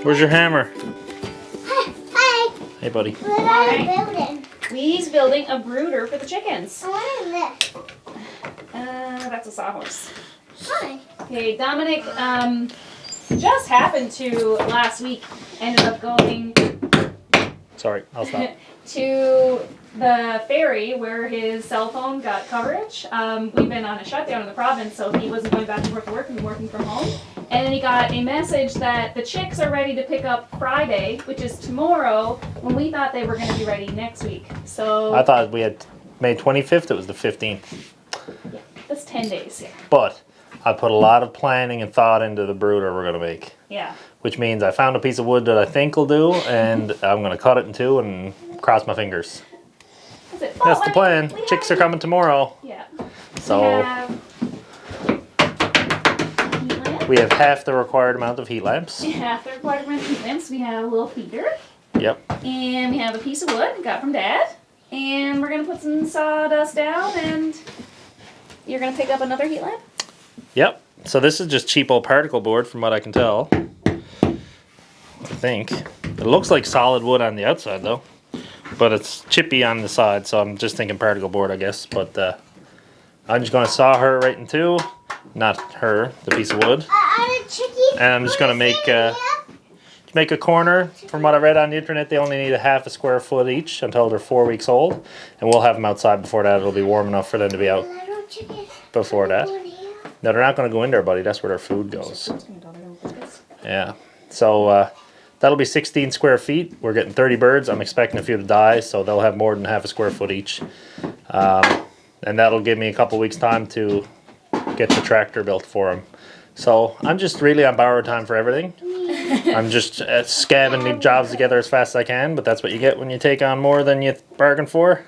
Where's your hammer? Hi. Hey, buddy. What are you building? He's building a brooder for the chickens. What is this? That's a sawhorse. Hi. Okay, Dominic just happened to last week ended up going Sorry, I'll stop. to the ferry where his cell phone got coverage. We've been on a shutdown in the province, so he wasn't going back to work and working from home. And then he got a message that the chicks are ready to pick up Friday, which is tomorrow, when we thought they were going to be ready next week. So I thought we had May 25th, it was the 15th. yeah, that's 10 days. Yeah. But I put a lot of planning and thought into the brooder we're going to make. Yeah. Which means I found a piece of wood that I think will do, and I'm going to cut it in two and cross my fingers. That's the plan. Chicks are coming tomorrow. Yeah. So we have half the required amount of heat lamps. Half the required amount of heat lamps. We have a little heater. Yep. And we have a piece of wood we got from Dad. And we're going to put some sawdust down, and you're going to pick up another heat lamp? Yep. So this is just cheap old particle board from what I can tell. I think. It looks like solid wood on the outside though. But it's chippy on the side, so I'm just thinking particle board, I guess. But I'm just going to saw her right in two. Not her, the piece of wood. And I'm just going to make a corner. From what I read on the internet, they only need a half a square foot each until they're 4 weeks old. And we'll have them outside before that. It'll be warm enough for them to be out before that. No, they're not going to go in there, buddy. That's where their food goes. Yeah. So that'll be 16 square feet. We're getting 30 birds. I'm expecting a few to die, so they'll have more than half a square foot each. And that'll give me a couple weeks time to get the tractor built for them. So I'm just really on borrowed time for everything. I'm just scabbing the jobs together as fast as I can, but that's what you get when you take on more than you bargained for.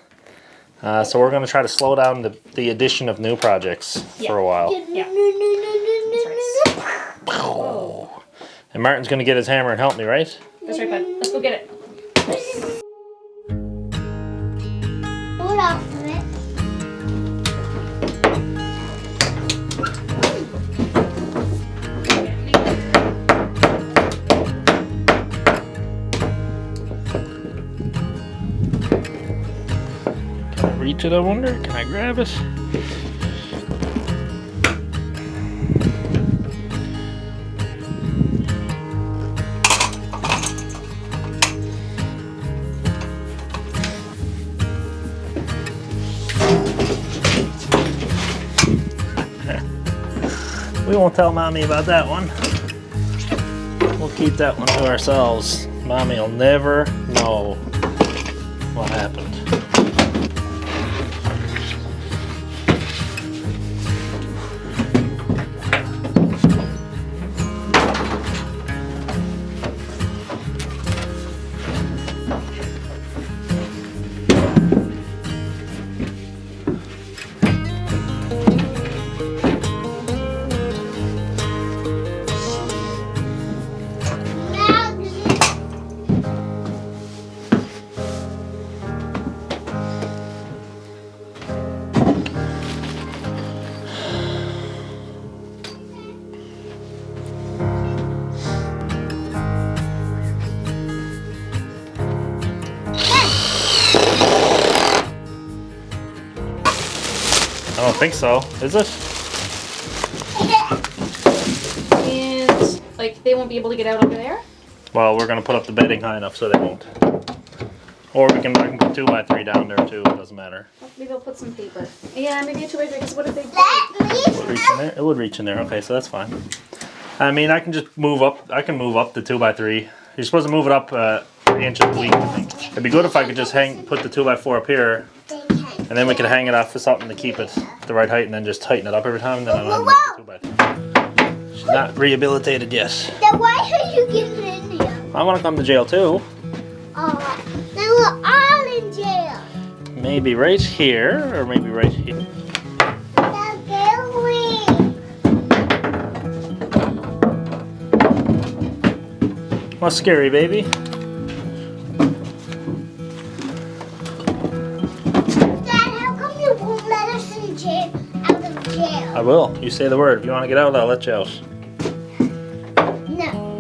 So we're going to try to slow down the addition of new projects for a while. Yeah. Oh. And Martin's going to get his hammer and help me, right? That's right, bud. Let's go get it. What off of it? Can I reach it, I wonder? Can I grab it? We won't tell Mommy about that one. We'll keep that one to ourselves. Mommy will never know what happened. I don't think so. Is it? And, like, they won't be able to get out over there? Well, we're gonna put up the bedding high enough so they won't. Or I can put 2x3 down there too. It doesn't matter. Maybe I'll put some paper. Yeah, maybe a 2x3, because what if they... It would reach in there. It would reach in there. Okay, so that's fine. I mean, I can just move up. I can move up the 2x3. You're supposed to move it up 3 inches a week, I think. It'd be good if I could just put the 2x4 up here, and then we could hang it off for something to keep it the right height, and then just tighten it up every time. And then I don't have to move the 2x3. She's not rehabilitated yet. Then why are you getting in here? I want to come to jail too. Alright. Then we're all in jail. Maybe right here, or maybe right here. What's scary, baby? Dad, how come you won't let us in jail, out of jail? I will. You say the word. If you want to get out, I'll let you out. No.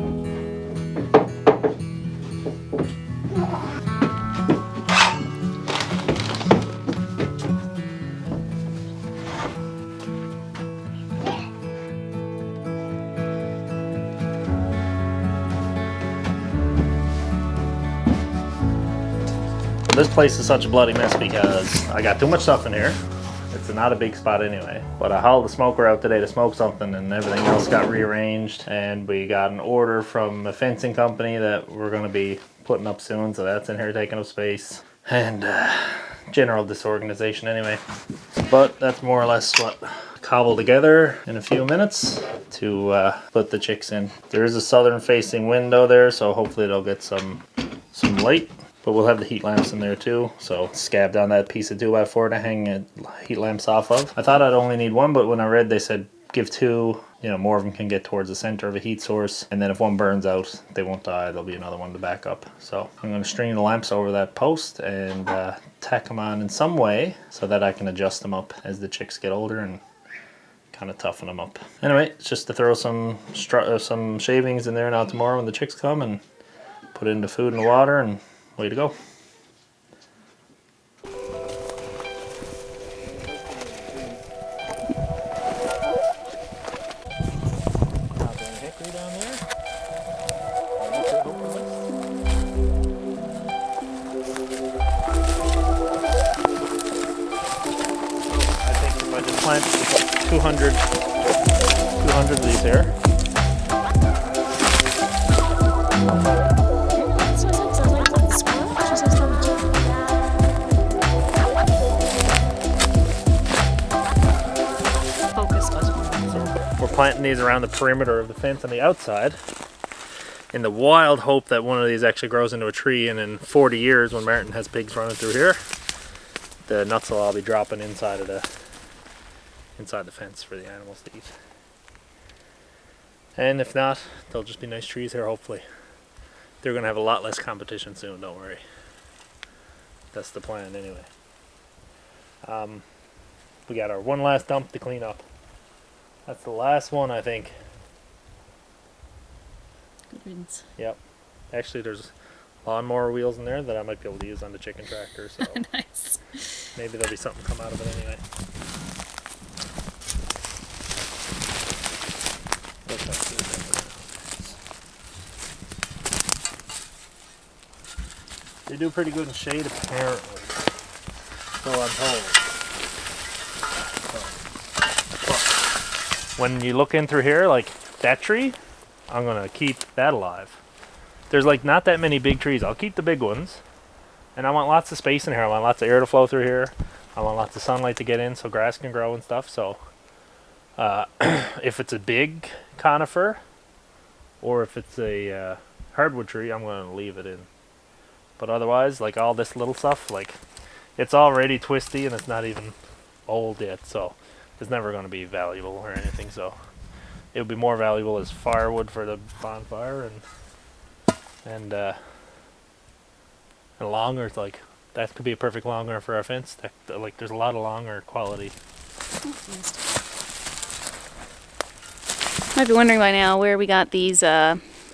this place is such a bloody mess because I got too much stuff in here. It's not a big spot anyway, but I hauled the smoker out today to smoke something and everything else got rearranged, and we got an order from a fencing company that we're going to be putting up soon, so that's in here taking up space, and general disorganization anyway. But that's more or less what cobbled together in a few minutes to put the chicks in. There is a southern facing window there, so hopefully it'll get some light. But we'll have the heat lamps in there too, so scabbed on that piece of 2x4 to hang heat lamps off of. I thought I'd only need one, but when I read they said give two, you know, more of them can get towards the center of a heat source, and then if one burns out, they won't die, there'll be another one to back up. So I'm going to string the lamps over that post and tack them on in some way so that I can adjust them up as the chicks get older and kind of toughen them up. Anyway, it's just to throw some shavings in there now tomorrow when the chicks come, and put it into food and water, and way to go. Hickory down there. I think if I just plant 200 of these here. We're planting these around the perimeter of the fence on the outside in the wild hope that one of these actually grows into a tree, and in 40 years when Martin has pigs running through here, the nuts will all be dropping inside the fence for the animals to eat. And if not, they'll just be nice trees here hopefully. They're going to have a lot less competition soon, don't worry. That's the plan anyway. We got our one last dump to clean up. That's the last one, I think. Good riddance. Yep. Actually, there's lawnmower wheels in there that I might be able to use on the chicken tractor, so Nice. maybe there'll be something come out of it anyway. They do pretty good in shade, apparently. So I'm told. When you look in through here, like that tree, I'm gonna keep that alive. There's like not that many big trees. I'll keep the big ones, and I want lots of space in here. I want lots of air to flow through here. I want lots of sunlight to get in so grass can grow and stuff. So if it's a big conifer or if it's a hardwood tree, I'm gonna leave it in. But otherwise, like all this little stuff, like it's already twisty and it's not even old yet, so it's never going to be valuable or anything. So it would be more valuable as firewood for the bonfire, and longer. It's like that could be a perfect longer for our fence. Like there's a lot of longer quality. Might be wondering by now where we got these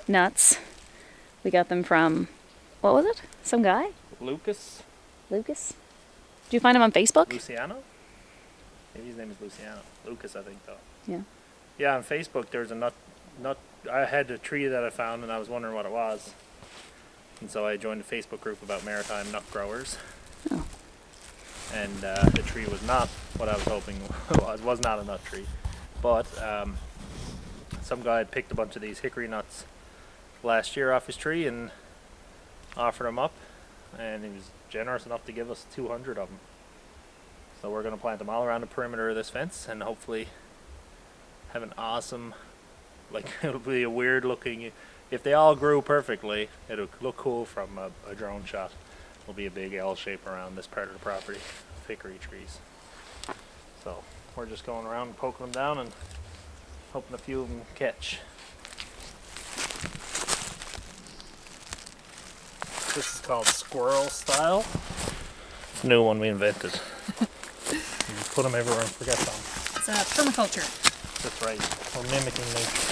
nuts. We got them from, what was it? Some guy? Lucas? Did you find him on Facebook? Luciano? Maybe his name is Luciano. Lucas, I think, though. Yeah. Yeah, on Facebook there's a nut. I had a tree that I found and I was wondering what it was. And so I joined a Facebook group about maritime nut growers. Oh. And the tree was not what I was hoping it was. It was not a nut tree. But some guy had picked a bunch of these hickory nuts last year off his tree and offered them up. And he was generous enough to give us 200 of them. So we're going to plant them all around the perimeter of this fence and hopefully have an awesome, like it'll be a weird looking, if they all grew perfectly, it'll look cool from a drone shot. It'll be a big L shape around this part of the property of hickory trees. So we're just going around and poking them down and hoping a few of them catch. This is called squirrel style. It's a new one we invented. You put them everywhere and forget them. It's permaculture. That's right. We're mimicking nature.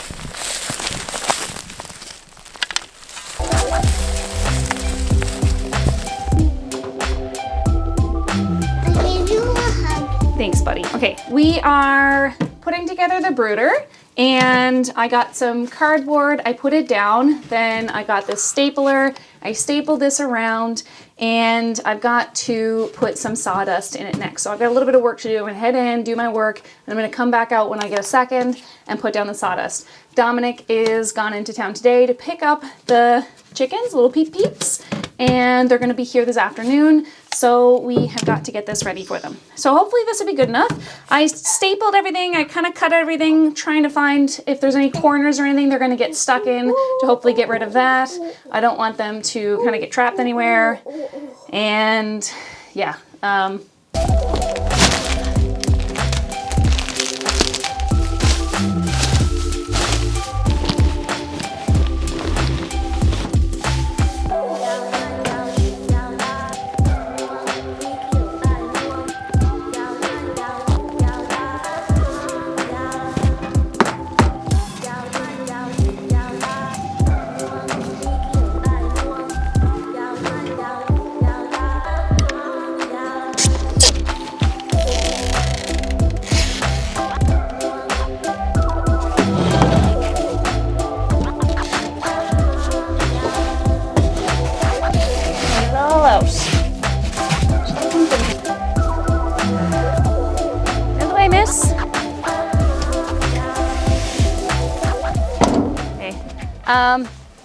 I gave you a hug. Thanks, buddy. Okay, we are putting together the brooder, And I got some cardboard, I put it down, then I got this stapler, I stapled this around, and I've got to put some sawdust in it next. So I've got a little bit of work to do. I'm gonna head in, do my work, and I'm gonna come back out when I get a second and put down the sawdust. Dominic is gone into town today to pick up the chickens, little peeps, and they're gonna be here this afternoon. So we have got to get this ready for them. So hopefully this will be good enough. I stapled everything, I kind of cut everything, trying to find if there's any corners or anything they're gonna get stuck in to hopefully get rid of that. I don't want them to kind of get trapped anywhere. And yeah,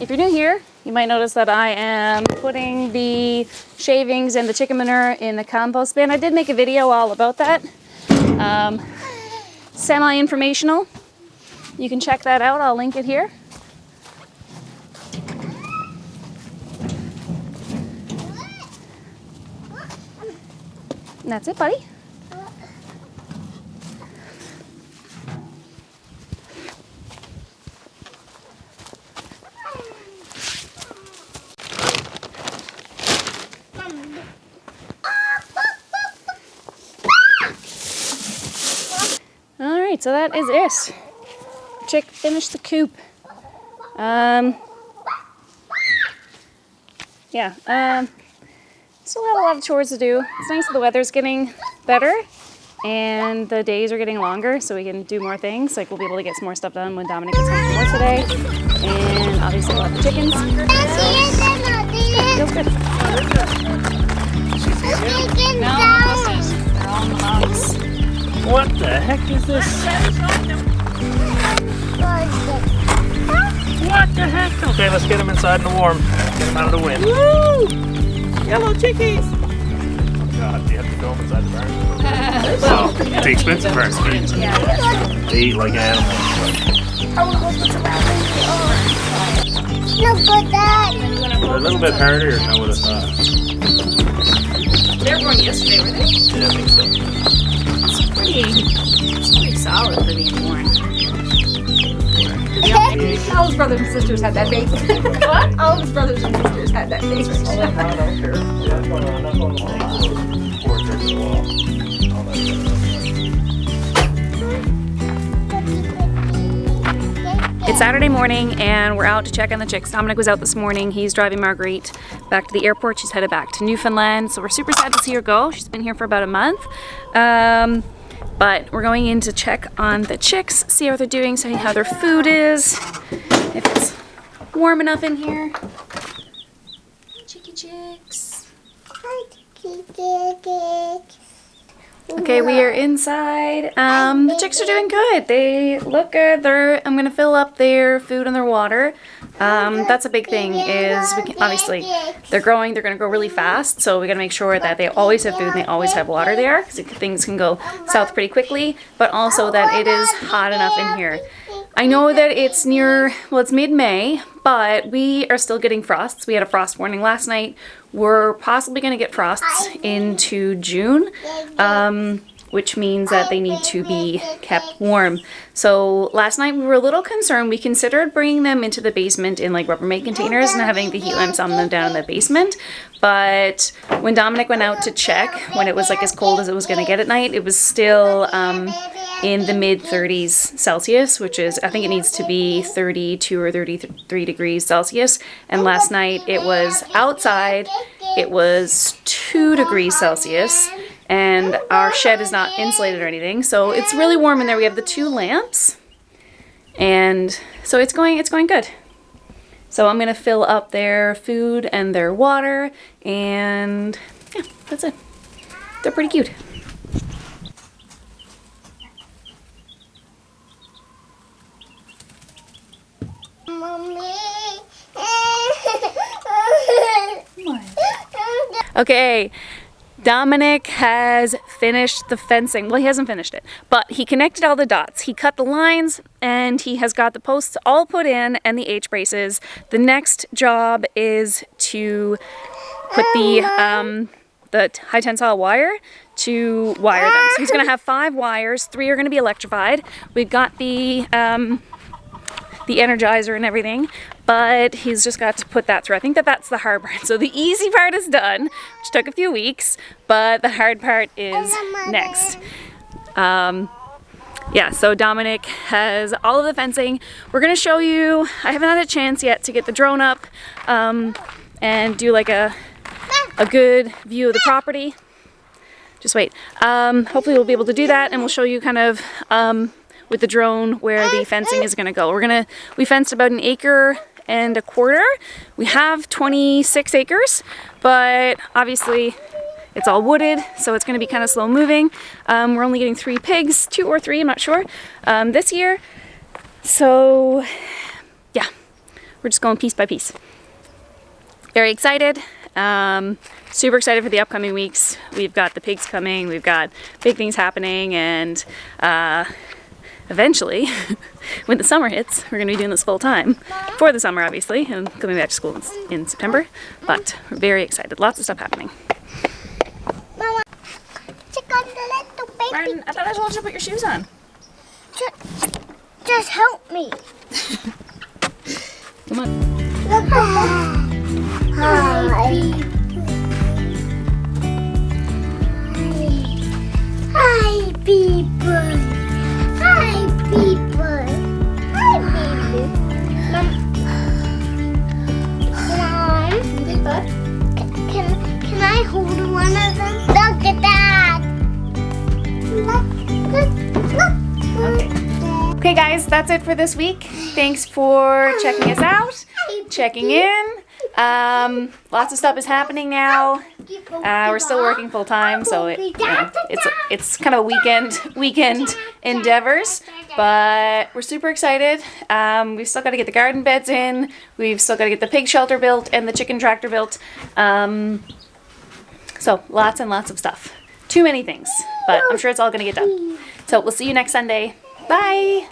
if you're new here, you might notice that I am putting the shavings and the chicken manure in the compost bin. I did make a video all about that. Semi-informational. You can check that out. I'll link it here. And that's it, buddy. Alright, so that is it. Chick finished the coop. Still have a lot of chores to do. It's nice that the weather's getting better and the days are getting longer so we can do more things. Like we'll be able to get some more stuff done when Dominic gets home from work today. And obviously we'll have the chickens. Feels good. No, they're all in the box. What the heck is this? What the heck? Okay, let's get them inside in the warm. Get them out of the wind. Woo! Yellow chickies! God, do you have to go inside the barn? So, the expensive barns. They eat like animals. Look at that. They're a little bit harder than I would have thought. They were born yesterday, were they? Yeah, I think so. It's pretty solid for being born. All his brothers and sisters had that baby. What? All of his brothers and sisters had that baby. It's Saturday morning and we're out to check on the chicks. Dominic was out this morning. He's driving Marguerite back to the airport. She's headed back to Newfoundland. So we're super sad to see her go. She's been here for about a month. But we're going in to check on the chicks, see how they're doing, see how their food is, if it's warm enough in here. Chicky chicks. Hi, chicks. Okay, we are inside. The chicks are doing good. They look good. I'm gonna fill up their food and their water. That's a big thing is obviously they're growing, they're gonna grow really fast. So we gotta make sure that they always have food and they always have water there because things can go south pretty quickly, but also that it is hot enough in here. I know that it's it's mid-May, but we are still getting frosts. We had a frost warning last night. We're possibly going to get frosts into June, which means that they need to be kept warm. So last night we were a little concerned. We considered bringing them into the basement in like Rubbermaid containers and having the heat lamps on them down in the basement. But when Dominic went out to check, when it was like as cold as it was going to get at night, it was still in the mid 30s Celsius, which is, I think it needs to be 32 or 33 degrees Celsius. And last night it was outside, it was 2 degrees Celsius. And our shed is not insulated or anything, so it's really warm in there. We have the 2 lamps, And so it's going good. So I'm gonna fill up their food and their water, and yeah, that's it. They're pretty cute. Mommy. Okay, Dominic has finished the fencing. Well, he hasn't finished it, but he connected all the dots. He cut the lines and he has got the posts all put in and the H braces. The next job is to put the high tensile wire to wire them. So he's gonna have 5 wires, 3 are gonna be electrified. We've got the energizer and everything, but he's just got to put that through. I think that's the hard part. So the easy part is done, which took a few weeks, but the hard part is next. Yeah, so Dominic has all of the fencing. We're gonna show you, I haven't had a chance yet to get the drone up and do like a good view of the property. Just wait. Hopefully we'll be able to do that, and we'll show you kind of with the drone where the fencing is gonna go. We fenced about 1.25 acres. We have 26 acres, but obviously it's all wooded, so it's gonna be kind of slow moving. We're only getting 3 pigs, 2 or 3, I'm not sure, this year. So yeah, we're just going piece by piece. Very excited. Super excited for the upcoming weeks. We've got the pigs coming, we've got big things happening, and eventually, when the summer hits, we're going to be doing this full time. For the summer, obviously, and coming back to school in September. But we're very excited. Lots of stuff happening. Mama, check on the little baby. Martin, I thought I told you to put your shoes on. Just help me. Come on. Hi. Hi, people. Hi, people. Hi, baby. Mom. Can I hold one of them? Look at that. Look. Okay, guys, that's it for this week. Thanks for checking us out, checking in. Lots of stuff is happening now. We're still working full time, so it's kind of weekend endeavors. But we're super excited. We've still got to get the garden beds in. We've still got to get the pig shelter built and the chicken tractor built. So lots and lots of stuff. Too many things, but I'm sure it's all going to get done. So we'll see you next Sunday. Bye.